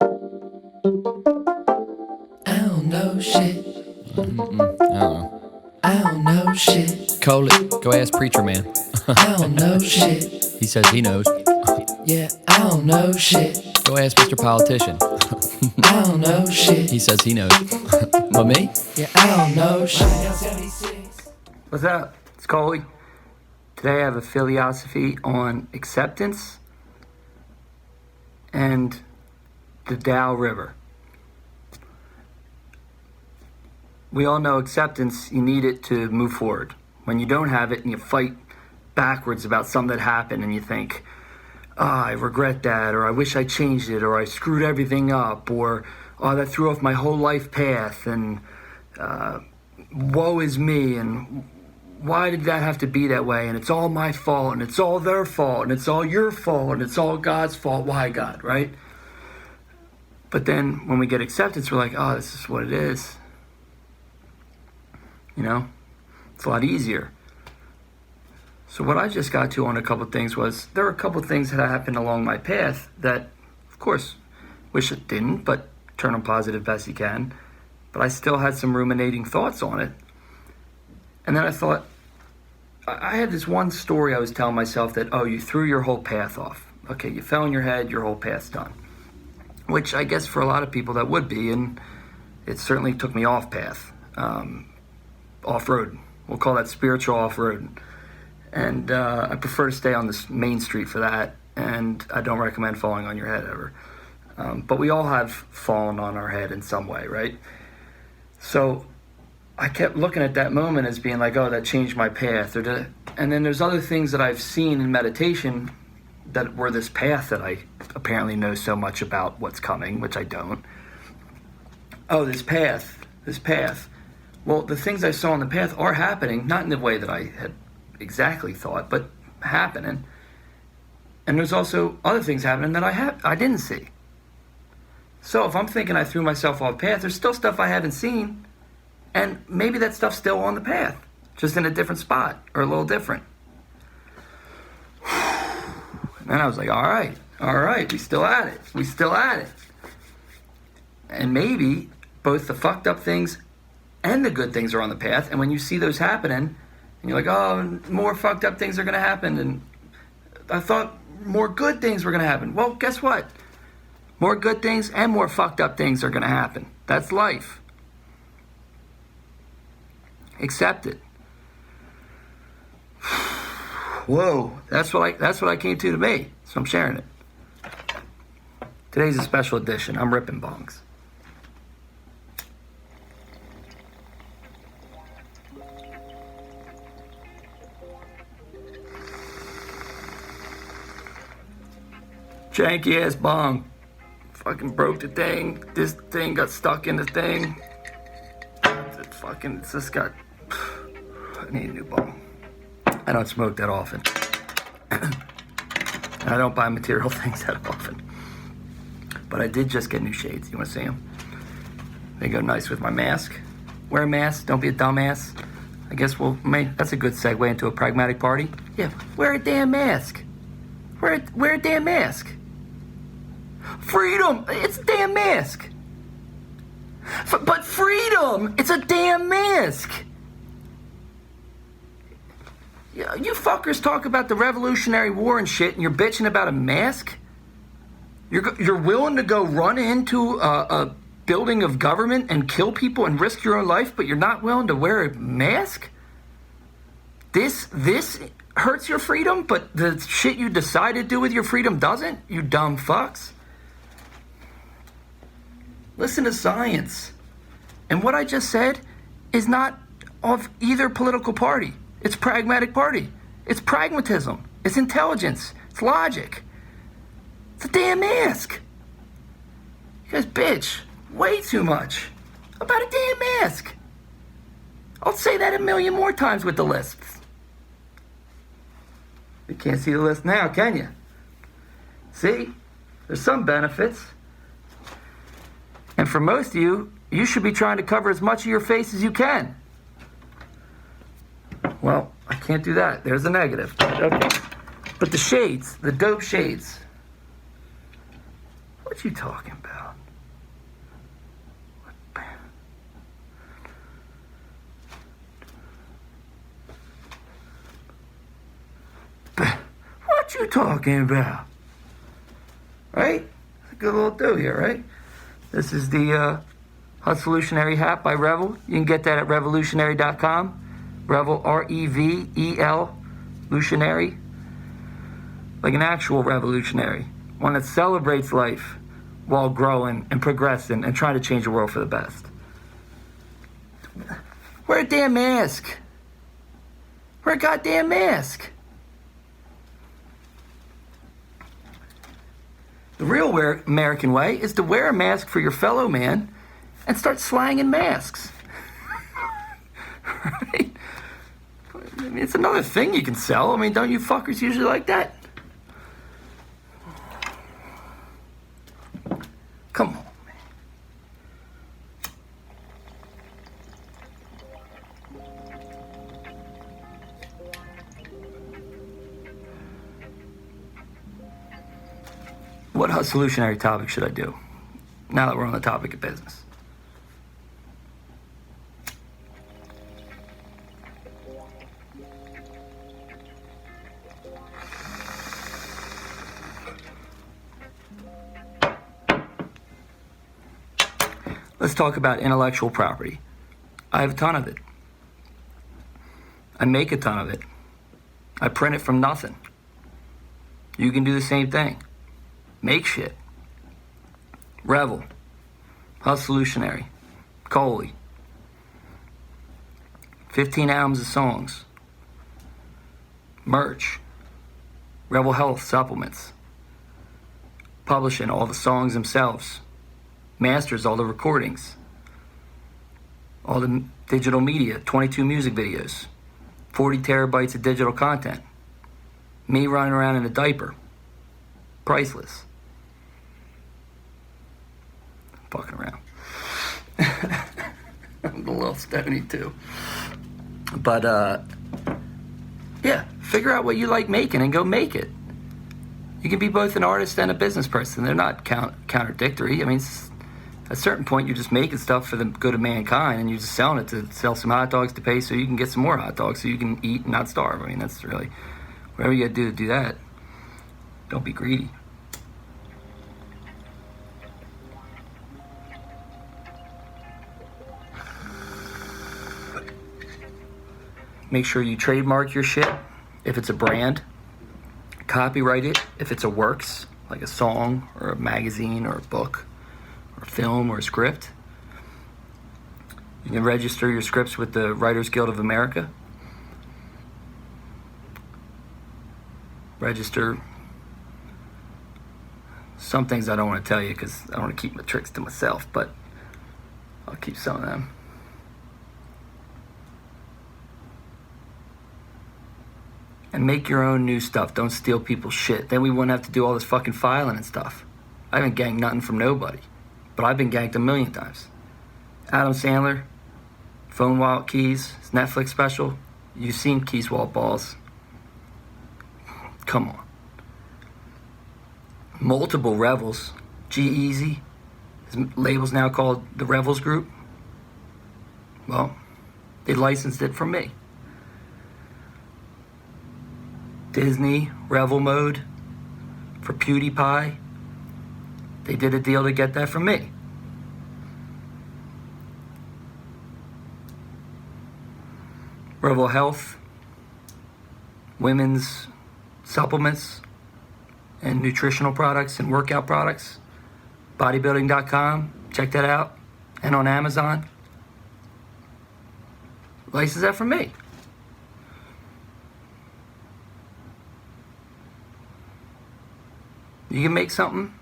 I don't know shit. I don't know. I don't know shit. Coley, go ask Preacher Man. I don't know shit. He says he knows. Yeah, I don't know shit. Go ask Mr. Politician. I don't know shit. He says he knows. But me? Yeah, I don't know shit. What's up? It's Coley. Today I have a philosophy on acceptance and the Tao River. We all know acceptance, you need it to move forward. When you don't have it and you fight backwards about something that happened and you think, oh, I regret that, or I wish I changed it, or I screwed everything up, or oh, that threw off my whole life path, and woe is me, and why did that have to be that way, and it's all my fault, and it's all their fault, and it's all your fault, and it's all God's fault. Why God, right? But then when we get acceptance, we're like, oh, this is what it is. You know, it's a lot easier. So what I just got to on a couple of things was, there are a couple of things that happened along my path that, of course, wish it didn't, but turn them positive best you can. But I still had some ruminating thoughts on it. And then I thought, I had this one story I was telling myself that, oh, you threw your whole path off. Okay, you fell on your head, your whole path's done. Which I guess for a lot of people that would be, and it certainly took me off path. Off-road. We'll call that spiritual off-road. And I prefer to stay on this main street for that, and I don't recommend falling on your head ever. But we all have fallen on our head in some way, right? So I kept looking at that moment as being like, oh, that changed my path. And then there's other things that I've seen in meditation that were this path that I apparently know so much about what's coming, which I don't. Oh, this path. Well, the things I saw on the path are happening, not in the way that I had exactly thought, but happening. And there's also other things happening that I didn't see. So if I'm thinking I threw myself off path, there's still stuff I haven't seen, and maybe that stuff's still on the path, just in a different spot, or a little different. And then I was like, all right, we still at it. And maybe both the fucked up things and the good things are on the path, and when you see those happening, and you're like, oh, more fucked up things are going to happen, and I thought more good things were going to happen. Well, guess what? More good things and more fucked up things are going to happen. That's life. Accept it. Whoa, that's what I came to me, so I'm sharing it. Today's a special edition. I'm ripping bongs. Janky ass bong. Fucking broke the thing. This thing got stuck in the thing. It's just got... I need a new bong. I don't smoke that often. I don't buy material things that often. But I did just get new shades. You want to see them? They go nice with my mask. Wear a mask. Don't be a dumbass. I guess that's a good segue into a pragmatic party. Yeah, wear a damn mask. Wear a damn mask. Freedom! It's a damn mask. But freedom! It's a damn mask. You fuckers talk about the Revolutionary War and shit, and you're bitching about a mask? You're willing to go run into a building of government and kill people and risk your own life, but you're not willing to wear a mask? This hurts your freedom, but the shit you decide to do with your freedom doesn't? You dumb fucks. Listen to science. And what I just said is not of either political party. It's pragmatic party. It's pragmatism. It's intelligence. It's logic. It's a damn mask. You guys bitch way too much about a damn mask. I'll say that a million more times with the lists. You can't see the list now, can you? See? There's some benefits. And for most of you, you should be trying to cover as much of your face as you can. Well, I can't do that. There's a negative. Okay. But the shades, the dope shades. What you talking about? talking about? Right? It's a good little do here, right? This is the Revelutionary hat by Revel. You can get that at revelutionary.com. Revel, R-E-V-E-L, lutionary. Like an actual revolutionary. One that celebrates life while growing and progressing and trying to change the world for the best. Wear a damn mask. Wear a goddamn mask. The real American way is to wear a mask for your fellow man and start slanging masks. Right? I mean, it's another thing you can sell. I mean, don't you fuckers usually like that? Come on, man. What solutionary topic should I do now that we're on the topic of business? Let's talk about intellectual property. I have a ton of it. I make a ton of it. I print it from nothing. You can do the same thing. Make shit. Revel. Revelutionary. Coley. 15 albums of songs. Merch. Revel Health supplements. Publishing all the songs themselves. Masters all the recordings. All the digital media. 22 music videos. 40 terabytes of digital content. Me running around in a diaper. Priceless. Fucking around. I'm a little stony too. But, yeah, figure out what you like making and go make it. You can be both an artist and a business person. They're not contradictory. I mean, at a certain point, you're just making stuff for the good of mankind, and you're just selling it to sell some hot dogs to pay so you can get some more hot dogs so you can eat and not starve. I mean, that's really, whatever you gotta do to do that. Don't be greedy. Make sure you trademark your shit if it's a brand. Copyright it if it's a works, like a song or a magazine or a book or a film or a script. You can register your scripts with the Writers Guild of America. Register some things I don't want to tell you because I want to keep my tricks to myself, but I'll keep some of them. And make your own new stuff. Don't steal people's shit. Then we wouldn't have to do all this fucking filing and stuff. I haven't ganked nothing from nobody. But I've been ganked a million times. Adam Sandler, Phone Wallet Keys, his Netflix special. You've seen Keys Walt Balls. Come on. Multiple Revels. G-Eazy. His label's now called the Revels Group. Well, they licensed it from me. Disney, Revel Mode, for PewDiePie. They did a deal to get that from me. Revel Health, women's supplements and nutritional products and workout products. Bodybuilding.com, check that out. And on Amazon. License that from me. You can make something,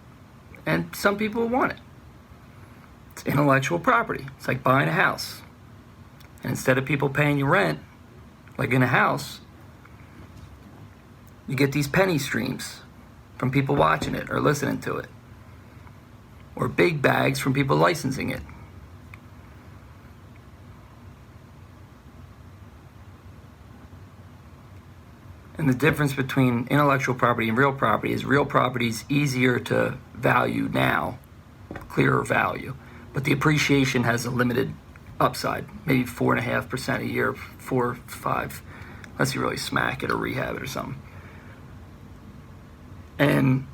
and some people want it. It's intellectual property. It's like buying a house. And instead of people paying you rent, like in a house, you get these penny streams from people watching it or listening to it. Or big bags from people licensing it. And the difference between intellectual property and real property is real property is easier to value now, clearer value. But the appreciation has a limited upside, maybe 4.5% a year, 4, 5, unless you really smack it or rehab it or something. And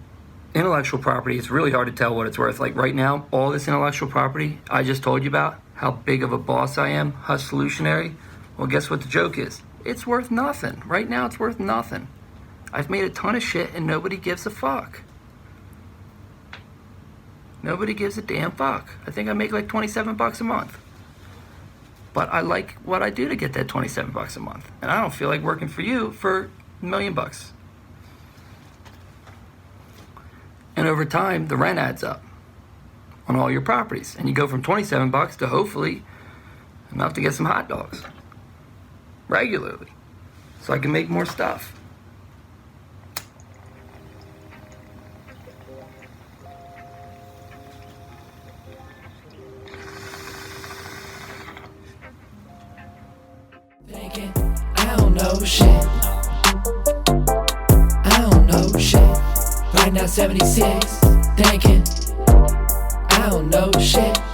intellectual property, it's really hard to tell what it's worth. Like right now, all this intellectual property I just told you about, how big of a boss I am, revelutionary. Well, guess what the joke is? It's worth nothing. Right now, it's worth nothing. I've made a ton of shit and nobody gives a fuck. Nobody gives a damn fuck. I think I make like $27 a month. But I like what I do to get that $27 a month. And I don't feel like working for you for $1 million. And over time, the rent adds up on all your properties. And you go from $27 to hopefully enough to get some hot dogs regularly. So I can make more stuff. Thinking, I don't know shit. I don't know shit. Right now 76. Thinking, I don't know shit.